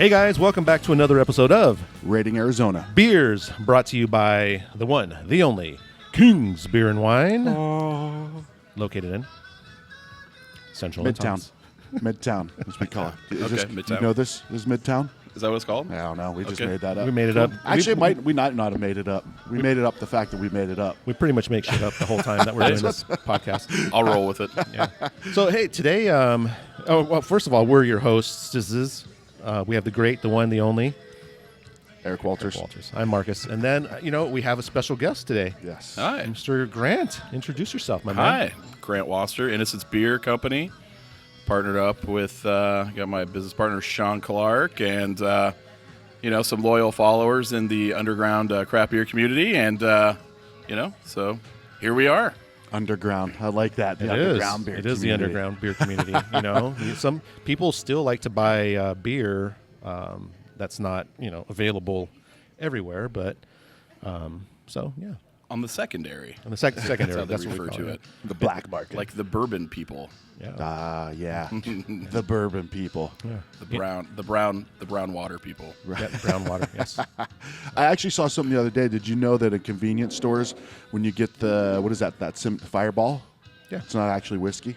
Hey guys, welcome back to another episode of Rating Arizona. Beers, brought to you by the one, the only, King's Beer and Wine, located in Central Midtown. Midtown, as we call it. Midtown. Do you know this? This is Midtown? Is that what it's called? I don't know. We just Okay. made that up. We made it up. Actually, we might not have made it up. We made it up the fact that we made it up. We pretty much make shit up the whole time that we're doing this podcast. I'll roll with it. Yeah. So hey, today, first of all, we're your hosts. We have the great, the one, the only, Eric Walters. I'm Marcus, and then we have a special guest today. Yes. Hi. Mr. Grant. Introduce yourself, my man. Hi. Grant Waster, Innocence Beer Company. Partnered up with, got my business partner, Sean Clark, and, some loyal followers in the underground craft beer community. And, so here we are. Underground. I like that. The It underground is. beer It is the community. underground beer community. Some people still like to buy beer that's not available everywhere, but yeah. On the secondary. On the secondary, That's how they that's what we refer call to it. it. The black market. Like the bourbon people. Yeah. Yeah. The bourbon people. Yeah. The brown water people. Yeah, brown water. Yes. I actually saw something the other day. Did you know that in convenience stores, when you get that Fireball? Yeah. It's not actually whiskey.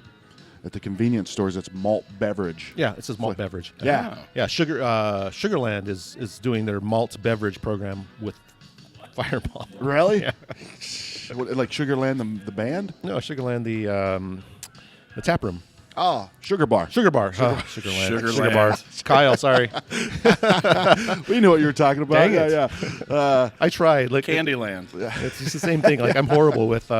At the convenience stores, it's malt beverage. Yeah, it says malt beverage. Yeah. Yeah, Sugarland is doing their malt beverage program with Fireball. Really? Yeah. Like Sugarland, the band? No, Sugarland, the tap room. Oh, Sugar Bar. Sugar Bar. Sugarland. Sugarland. Sugar Bar. Kyle, sorry. We knew what you were talking about. Dang it. Yeah. I tried. Like, Candyland. it's just the same thing. Like, I'm horrible with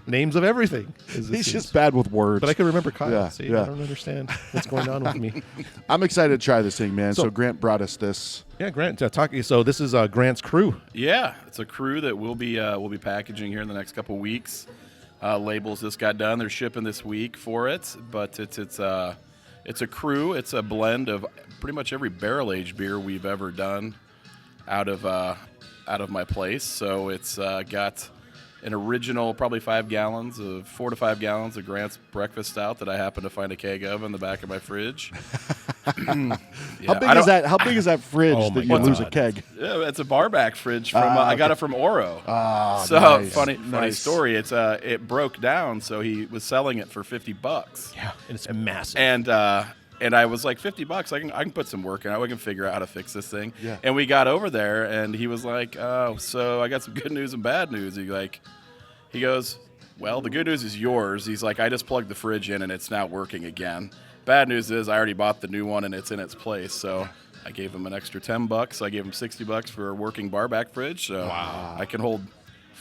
names of everything. He's just bad with words. But I can remember Kyle. Yeah, See, yeah. I don't understand what's going on with me. I'm excited to try this thing, man. So- So Grant brought us this. Yeah, Grant, so this is Grant's Cru. Yeah, it's a crew that we'll be packaging here in the next couple weeks. Labels just got done; they're shipping this week for it. But it's a crew. It's a blend of pretty much every barrel aged beer we've ever done out of my place. So it's got an original, probably 4 to 5 gallons of Grant's breakfast stout that I happen to find a keg of in the back of my fridge. How big is that fridge Oh that my you lose a God. keg? Yeah, it's a bar back fridge from I got it from Oro. Ah, So nice. funny Nice. story. It's it broke down, so he was selling it for $50. Yeah, and it's massive. And I was like, $50. I can put some work in it. We can figure out how to fix this thing. Yeah. And we got over there, and he was like, "Oh, so I got some good news and bad news." He goes, "Well, the good news is yours." He's like, "I just plugged the fridge in, and it's now working again. Bad news is I already bought the new one, and it's in its place." So I gave him an extra $10. I gave him $60 for a working bar back fridge. So I can hold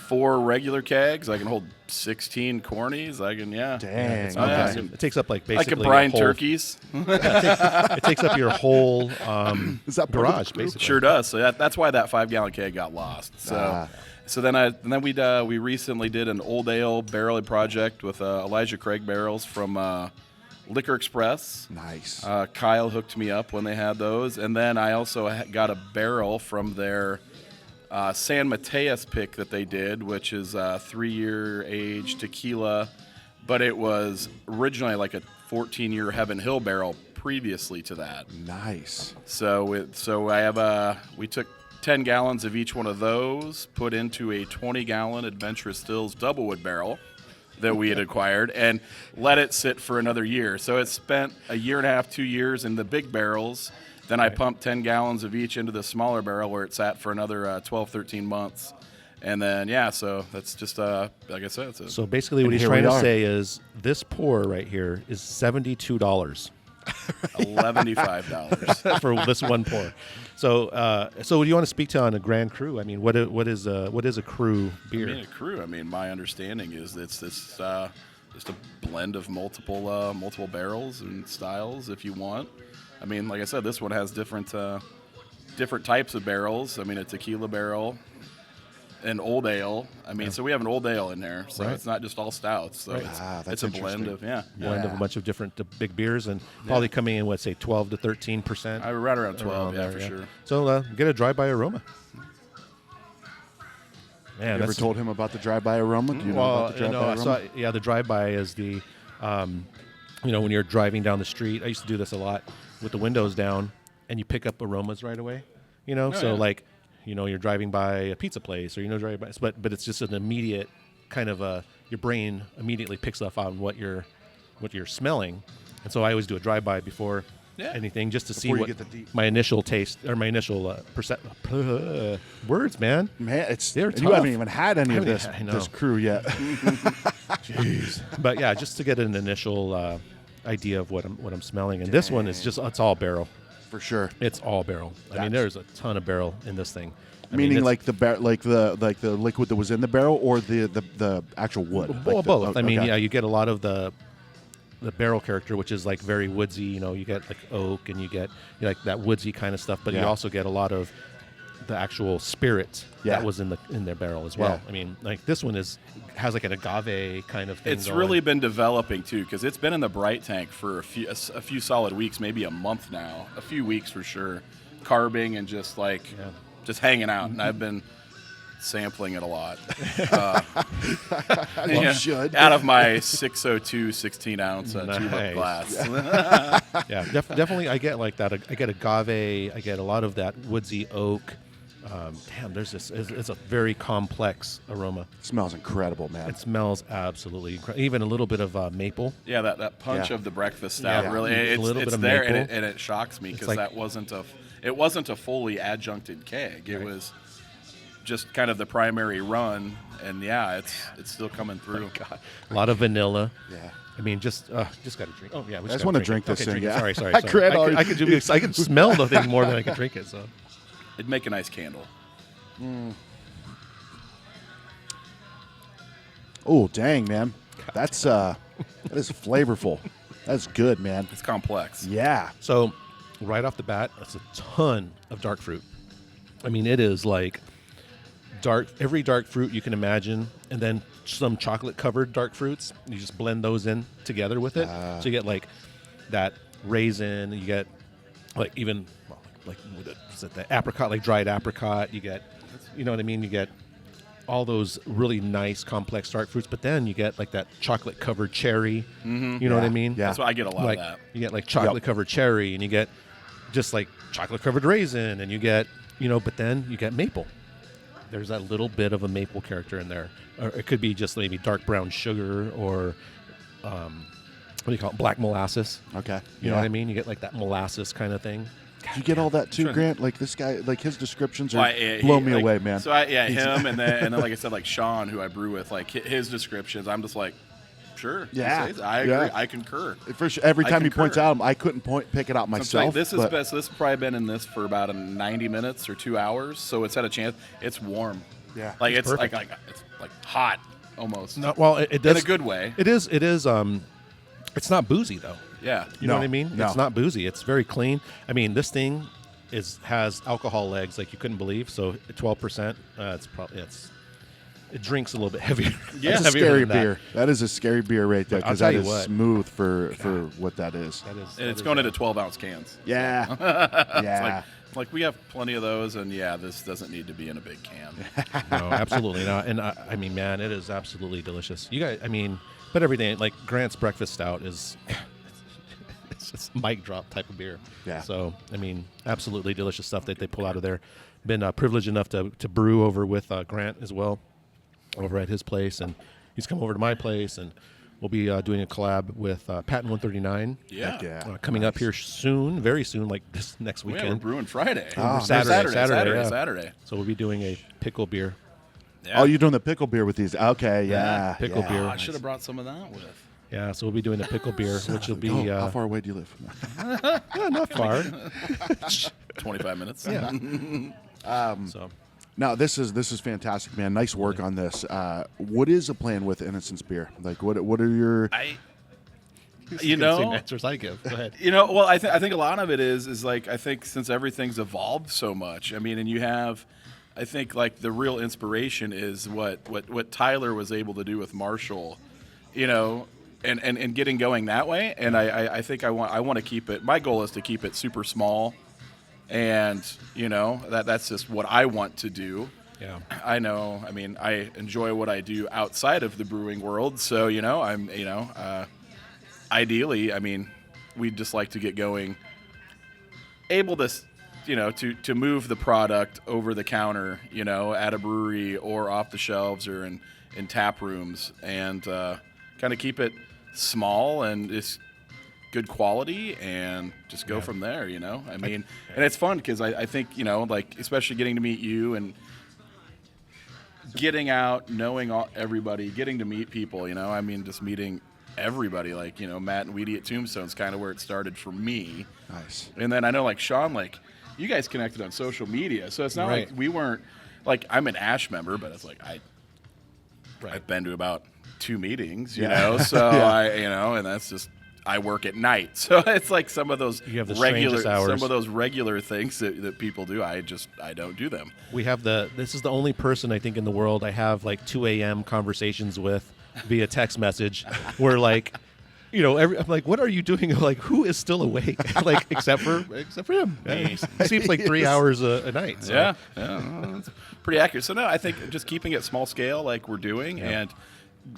4 regular kegs. I can hold 16 cornies. Dang. It's Okay. massive. It takes up like I basically can brine your whole, turkeys. It takes up your whole Is that part of the garage, crew? basically. Sure does. So that's why that 5-gallon keg got lost. So, Ah. so then we recently did an old ale barrel project with Elijah Craig barrels from Liquor Express. Nice. Kyle hooked me up when they had those, and then I also got a barrel from their San Mateas pick that they did, which is a 3-year age tequila, but it was originally like a 14-year Heaven Hill barrel previously to that. Nice. We took 10 gallons of each one of those, put into a 20-gallon Adventurous Stills Doublewood barrel that we had acquired, and let it sit for another year. So it spent a year and a half, 2 years in the big barrels. Then I pumped 10 gallons of each into the smaller barrel where it sat for another 12, 13 months. And then, so that's just, like I said, So basically what he's here trying we to are. say is this pour right here is $72 $11.5. for this one pour. So what do you want to speak to on a Grand Cru? I mean, what is a Cru beer? I mean, a crew. My understanding is it's this just a blend of multiple barrels and styles, if you want. I mean, like I said, this one has different types of barrels. I mean, a tequila barrel, an old ale. So we have an old ale in there, so Right. it's not just all stouts. So Right. That's it's a blend interesting. of Blend of a bunch of different big beers, and probably coming in, 12 to 13%. I right around 12, there, for sure. So get a drive-by aroma. Man, You ever told him about the drive-by aroma? Do you know about the drive-by I aroma? saw, the drive-by is the, when you're driving down the street. I used to do this a lot with the windows down, and you pick up aromas right away. You know, so yeah. like, you know, you're driving by a pizza place, or driving by, but it's just an immediate kind of your brain immediately picks up on what you're smelling, and so I always do a drive-by before anything, just to see Before you what get the deep- my initial taste or my initial words, man. Man, They're you tough. haven't even had any of this I know. this crew yet. Jeez. But yeah, just to get an initial idea of what I'm smelling, and this one is just it's all barrel. For sure. It's all barrel. I mean, there's a ton of barrel in this thing. Meaning like the liquid that was in the barrel, or the actual wood. Well, Like both. I mean, okay. yeah, you get a lot of the barrel character, which is like very woodsy. You know, you get like oak, and you get like that woodsy kind of stuff. But you also get a lot of the actual spirit that was in their barrel as well. Yeah. I mean, like this one has like an agave kind of thing. It's really been developing too, because it's been in the bright tank for a few solid weeks, maybe a month now, a few weeks for sure, carbing and just like just hanging out, and I've been sampling it a lot. You should. Out of my 602 16 ounce tulip Nice. glass. Yeah, definitely. I get like that. I get agave. I get a lot of that woodsy oak. There's this. It's a very complex aroma. It smells incredible, man. It smells absolutely incredible. Even a little bit of maple. Yeah, that punch Yeah. of the breakfast stout Yeah. really A it's little bit of there, maple. and it shocks me because like- that wasn't a fully adjuncted keg. It was just kind of the primary run, and it's still coming through. God, a lot of vanilla. Yeah. I mean, just got to drink. Oh yeah, we I just gotta want to drink it. this Okay, thing. drink it. Yeah. Sorry. I grabbed all I could smell the thing more than I could drink it. So It'd make a nice candle. Oh, dang, man. That's that is flavorful. That's good, man. It's complex. Yeah. So, right off the bat, that's a ton of dark fruit. I mean, it is like every dark fruit you can imagine, and then some chocolate-covered dark fruits. You just blend those in together with it, so you get like that raisin. You get like even is it the apricot, like dried apricot? You get, you know what I mean? You get all those really nice complex dark fruits, but then you get like that chocolate covered cherry. You know what I mean? Yeah. That's why I get a lot Like of that. you get like chocolate covered cherry, and you get just like chocolate covered raisin, and you get but then you get maple. There's that little bit of a maple character in there, or it could be just maybe dark brown sugar, or what do you call it, black molasses. Okay. You know what I mean? You get like that molasses kind of thing. Did you get all that too, Sure. Grant? Like this guy, like his descriptions are Well, he- blow me like, away, man. So him, and then like I said, like Sean, who I brew with, like his descriptions, I'm just like, sure, Yeah. he says, I agree, Yeah. I concur. For sure, every I time he concur. points out him, I couldn't pick it out So I'm myself. saying this is but best. This has probably been in this for about 90 minutes or 2 hours, so it's had a chance. It's warm. Yeah. like It's it's like perfect. it's like hot almost. No, well, it in does a good way. It is. It's not boozy though. Yeah. You know No, what I mean? no. It's not boozy. It's very clean. I mean, this thing has alcohol legs like you couldn't believe. So 12%. It drinks a little bit heavier. Yeah. That's a heavier scary than that. beer. That is a scary beer right there, But I'll because tell that you is what. smooth for what that is. That is. And that it's is, going into 12-ounce cans. Yeah. Yeah. Like we have plenty of those, and this doesn't need to be in a big can. No, absolutely not. And I mean, man, it is absolutely delicious. You guys, I mean, but everything like Grant's breakfast stout is. It's just mic drop type of beer. Yeah. So I mean, absolutely delicious stuff that they pull out of there. Been privileged enough to brew over with Grant as well, over at his place, and he's come over to my place, and we'll be doing a collab with Patent 139. Yeah. Heck yeah. Coming up here soon, very soon, like this next Yeah, we're weekend. brewing Friday. Oh, Saturday. So we'll be doing a pickle beer. Yeah. Oh, you're doing the pickle beer with these? Okay, yeah. pickle yeah. beer. Oh, I should have brought some of that with. Yeah, so we'll be doing a pickle beer, which will be how far away do you live? not far. 25 minutes. Yeah. So No, this is fantastic, man. Nice work on this. What is a plan with Innocence Beer? Like, what are your? You same know, answers I give. Go ahead. well, I think a lot of it is like I think since everything's evolved so much. I mean, and you have, I think like the real inspiration is what Tyler was able to do with Marshall, and getting going that way. And I think I want to keep it. My goal is to keep it super small, and that's just what I want to do. Yeah. I know. I mean, I enjoy what I do outside of the brewing world. So ideally, I mean, we'd just like to get going able to, to move the product over the counter, at a brewery or off the shelves or in tap rooms, and kind of keep it small and just good quality, and just go from there. I mean, and it's fun because I think like especially getting to meet you and getting out, knowing everybody, getting to meet people. I mean, just meeting everybody, like Matt and Weedy at Tombstone's kind of where it started for me. Nice. And then I know like Sean, like you guys connected on social media, so it's not like we weren't like I'm an Ash member, but it's like I've been to about 2 meetings, so and that's just I work at night, so it's like some of those you have the regular hours. some of those regular things that people do. I don't do them. We have this is the only person I think in the world I have like 2 a.m. conversations with via text message where like I'm like, what are you doing? Like, who is still awake? Like, except for him. He sleeps like 3 hours a night. So. Yeah, that's pretty accurate. So no, I think just keeping it small scale like we're doing, and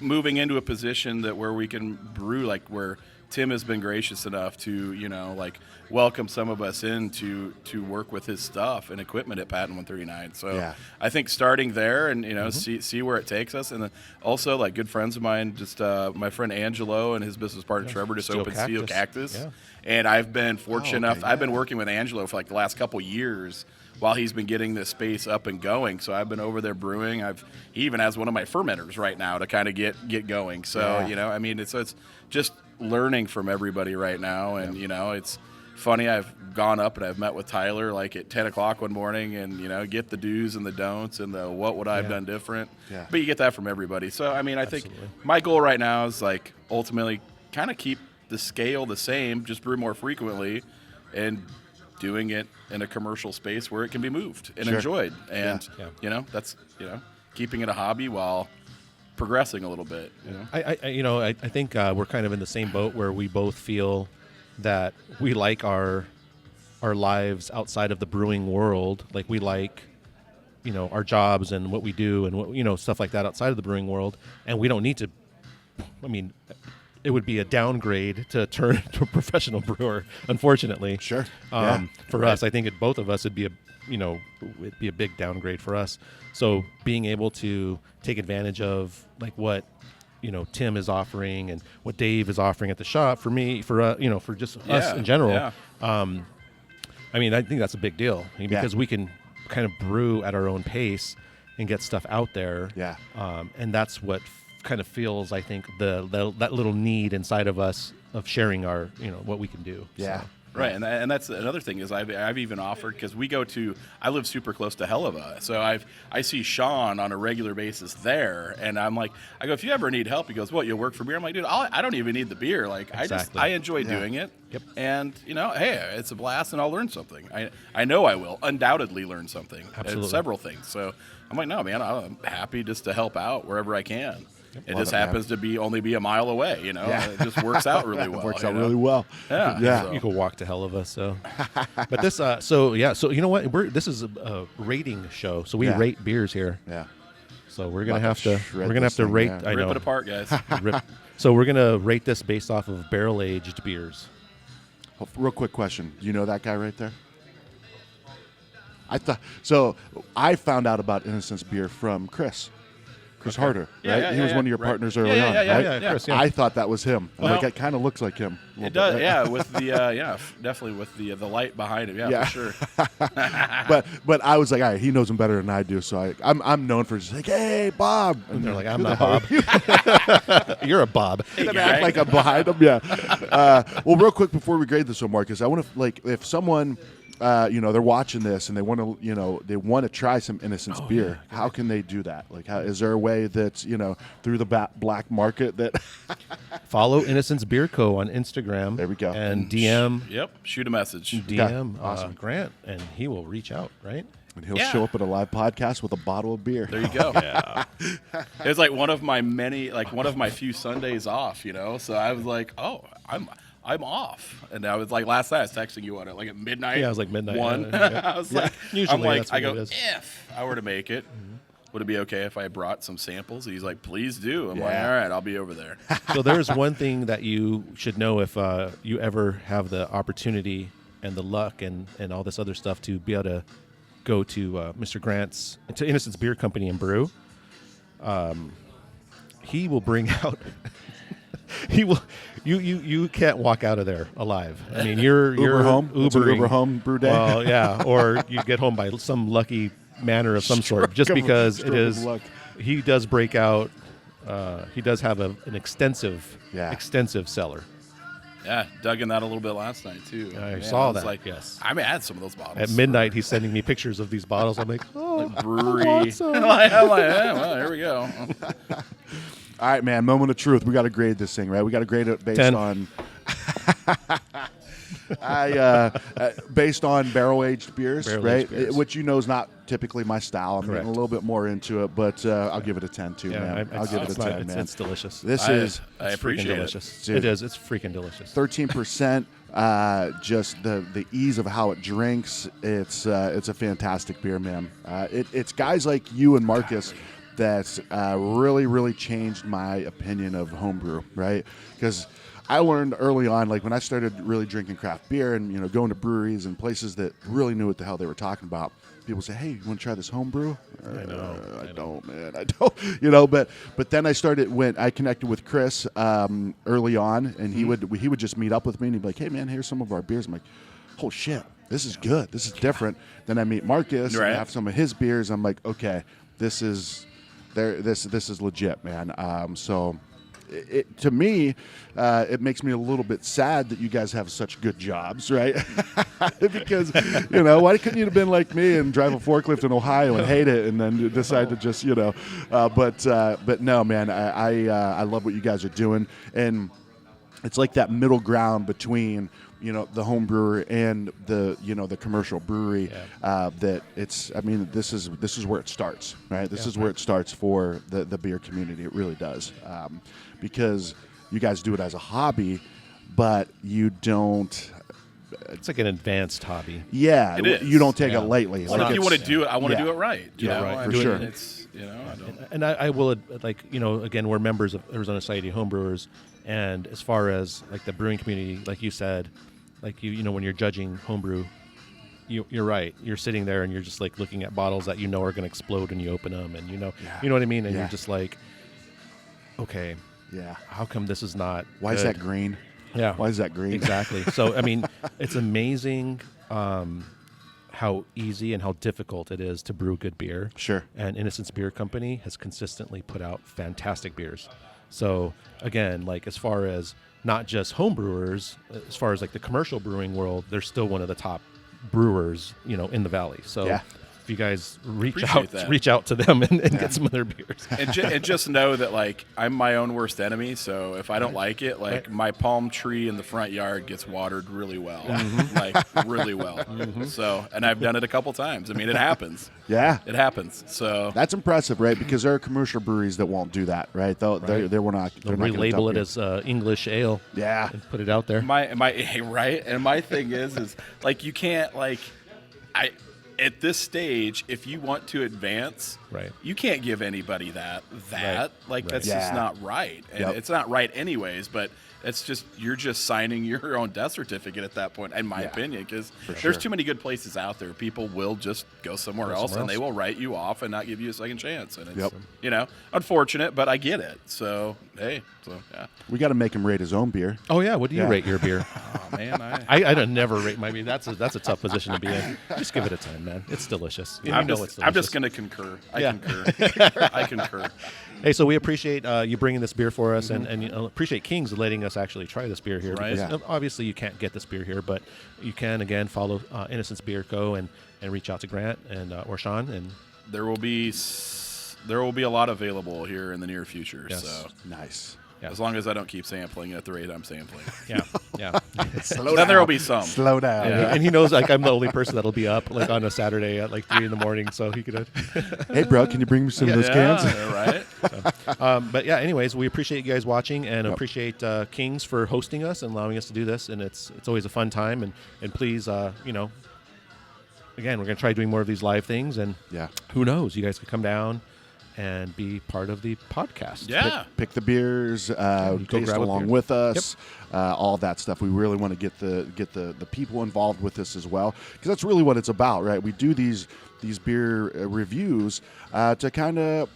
moving into a position that where we can brew, like where Tim has been gracious enough to, like welcome some of us in to work with his stuff and equipment at Patent 139. So I think starting there and, see where it takes us. And then also like good friends of mine, just my friend Angelo and his business partner Trevor just opened Steel Cactus. Yeah. And I've been fortunate enough, I've been working with Angelo for like the last couple years while he's been getting this space up and going. So I've been over there brewing. He even has one of my fermenters right now to kind of get going. So, I mean, it's just learning from everybody right now. And, it's funny. I've gone up and I've met with Tyler like at 10 o'clock one morning and, get the do's and the don'ts and the what would I have done different. Yeah. But you get that from everybody. So, I mean, I think my goal right now is like ultimately kind of keep the scale the same, just brew more frequently and doing it in a commercial space where it can be moved and enjoyed. And, that's, keeping it a hobby while progressing a little bit. I think we're kind of in the same boat where we both feel that we like our lives outside of the brewing world. Like we like, our jobs and what we do and what, stuff like that outside of the brewing world. And we don't need to, it would be a downgrade to turn to a professional brewer, unfortunately. Sure. For us, I think both of us it'd be a big downgrade for us. So being able to take advantage of like what Tim is offering and what Dave is offering at the shop for me, for just us in general. Yeah. I think that's a big deal because we can kind of brew at our own pace and get stuff out there. Yeah. And that's what kind of feels, I think, that little need inside of us of sharing our, what we can do. Yeah. So. Right, and that's another thing is I've even offered, because I live super close to Helava, so I see Sean on a regular basis there, and I go, if you ever need help, he goes, what, you'll work for beer? I'm like, dude, I don't even need the beer, like exactly. I enjoy doing it, and hey, it's a blast, and I'll learn something. I know I will undoubtedly learn something, several things. So I'm like, no, man, I'm happy just to help out wherever I can. It just happens to only be a mile away, It just works out really well. It works out really well. Yeah. So. You can walk to Helava, so. But this, so you know what? This is a rating show, so we rate beers here. Yeah. So we're gonna have to rate. I know. Rip it apart, guys. So we're gonna rate this based off of barrel aged beers. Oh, real quick question: do you know that guy right there? I found out about Innocence Beer from Chris Harder, right? He was one of your partners early on, right? Yeah, Chris, I thought that was him. Well, it kind of looks like him. It does, with the definitely with the light behind him, for sure. but I was like, all right, he knows him better than I do, so I'm known for just like, hey, Bob, and they're like, I'm not Bob. You're a Bob. And then act like I'm behind him. Yeah. Well, real quick before we grade this one, Marcus, I want to if someone. They're watching this and they want to try some Innocence beer. Yeah. How can they do that? Like, is there a way that's through the black market that follow Innocence Beer Co on Instagram? There we go. And DM. Shoot a message. DM awesome. Grant, and he will reach out. Right. And he'll show up at a live podcast with a bottle of beer. There you go. It's like one of my few Sundays off. So I was like, oh, I'm off, and I was like, last night I was texting you on it, like at midnight. Yeah, I was like midnight. 1. I was like, usually I go, if I were to make it, would it be okay if I brought some samples? And he's like, please do. I'm like, all right, I'll be over there. So there's one thing that you should know if you ever have the opportunity and the luck and all this other stuff to be able to go to Mr. Grant's, to Innocence Beer Company and brew, he will bring out. He will. You can't walk out of there alive. I mean, you're home. It's an Ubering. Uber home brew day. Well, yeah, or you get home by some lucky manner of some sort, just because it is. Luck. He does break out. He does have an extensive cellar. Yeah, dug in that a little bit last night too. I saw was that. Like, yes, I mean, I had some of those bottles at midnight. He's sending me pictures of these bottles. I'm like, oh, brewery. I want some. I'm like, yeah, well, here we go. All right, man. Moment of truth. We got to grade this thing, right? We got to grade it based 10. on. Based on barrel-aged beers, Barrel-aged right? beers. Which is not typically my style. I'm Correct. getting a little bit more into it, but I'll give it a 10 too, man. I'll give it a 10, man. It's delicious. This is I It's freaking appreciate it. delicious. Dude. It is. It's freaking delicious. 13%. Just the ease of how it drinks. It's a fantastic beer, man. It's guys like you and Marcus that's really, really changed my opinion of homebrew, right? Because I learned early on, like when I started really drinking craft beer and going to breweries and places that really knew what the hell they were talking about. People say, "Hey, you want to try this homebrew?" I don't, man. I don't. But then I connected with Chris early on, and he would just meet up with me and he'd be like, "Hey, man, here's some of our beers." I'm like, "Oh shit, this is good. This is different." Then I meet Marcus and I have some of his beers. I'm like, "Okay, this is legit, man." So. To me, it makes me a little bit sad that you guys have such good jobs, right? Because, why couldn't you have been like me and drive a forklift in Ohio and hate it and then decide to just, but no, man, I love what you guys are doing. And it's like that middle ground between, the home brewer and the commercial brewery. That this is where it starts, right? This is where it starts for the beer community. It really does, because you guys do it as a hobby, but you don't. It's like an advanced hobby. Yeah, It is. you don't take it lightly. Well, if you want to do it, I want to do it right. Right, for sure. It's I don't. And I will, again, we're members of Arizona Society of Homebrewers, and as far as like the brewing community, like you said, like when you're judging homebrew, you're right. You're sitting there and you're just like looking at bottles that are going to explode when you open them, and you know what I mean, and you're just like, okay, how come this is not? Why is that green? Yeah, why is that green? Exactly. So I mean, it's amazing how easy and how difficult it is to brew good beer. Sure. And Innocence Beer Company has consistently put out fantastic beers. So again, like as far as not just home brewers, as far as like the commercial brewing world, they're still one of the top brewers, in the valley. So if you guys reach out to them and get some of their beers. And just know that like I'm my own worst enemy. So if I don't like it, like my palm tree in the front yard gets watered really well, like really well. So, and I've done it a couple times. I mean, it happens. Yeah, it happens. So that's impressive, right? Because there are commercial breweries that won't do that, right? They'll not. They'll relabel it as English ale. Yeah, and put it out there. My right. And my thing is like you can't like at this stage, if you want to advance, you can't give anybody that. Like that's just not right, and it's not right anyways. But it's just you're just signing your own death certificate at that point, in my opinion, because there's too many good places out there. People will just go somewhere else, and they will write you off and not give you a second chance. And it's unfortunate, but I get it. So we got to make him rate his own beer. Oh yeah, what do you rate your beer? Oh man, I don't never rate my beer. That's a tough position to be in. Just give it a 10, man. It's delicious. I'm just going to concur. I concur. Hey, so we appreciate you bringing this beer for us, and appreciate Kings letting us actually try this beer here. Right. Because obviously you can't get this beer here, but you can again follow Innocence Beer Co. and reach out to Grant and or Sean, and there will be a lot available here in the near future. Yes. So nice. Yeah. As long as I don't keep sampling at the rate I'm sampling. Yeah. Then there will be some. Slow down. Yeah. And he knows like I'm the only person that'll be up like on a Saturday at like 3 a.m, so he could. Hey, bro, can you bring me some of those cans? Right. So, but yeah, anyways, we appreciate you guys watching and appreciate Kings for hosting us and allowing us to do this, and it's always a fun time. And please, again, we're gonna try doing more of these live things, and who knows, you guys could come down. and be part of the podcast. Yeah. Pick the beers, you go taste grab a along beer. with us, all that stuff. We really want to get the people involved with this as well, because that's really what it's about, right? We do these beer reviews to kind of,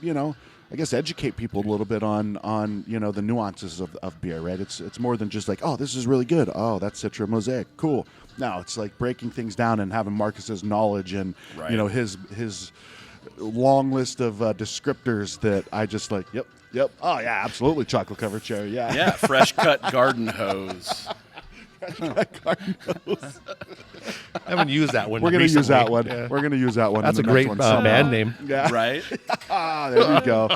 I guess, educate people a little bit on the nuances of beer, right? It's more than just like, oh, this is really good. Oh, that's Citra Mosaic. Cool. No, it's like breaking things down and having Marcus's knowledge and Right. his long list of descriptors that I just like. Yep. Oh yeah, absolutely. Chocolate covered cherry. Yeah. Yeah, fresh cut garden hose. I haven't used that one. We're gonna use recently. that one. Yeah. We're gonna use that one. That's a in the great next one somehow. band name. Yeah. Right? There we go.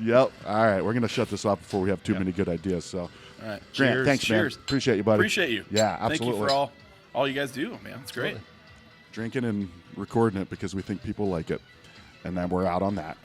Yep. All right. We're gonna shut this off before we have too many good ideas. So, All right. Grant, Cheers. thanks, man. Cheers. Appreciate you, buddy. Appreciate you. Yeah, absolutely. Thank you for all you guys do, man. It's great. Drinking and recording it because we think people like it, and then we're out on that.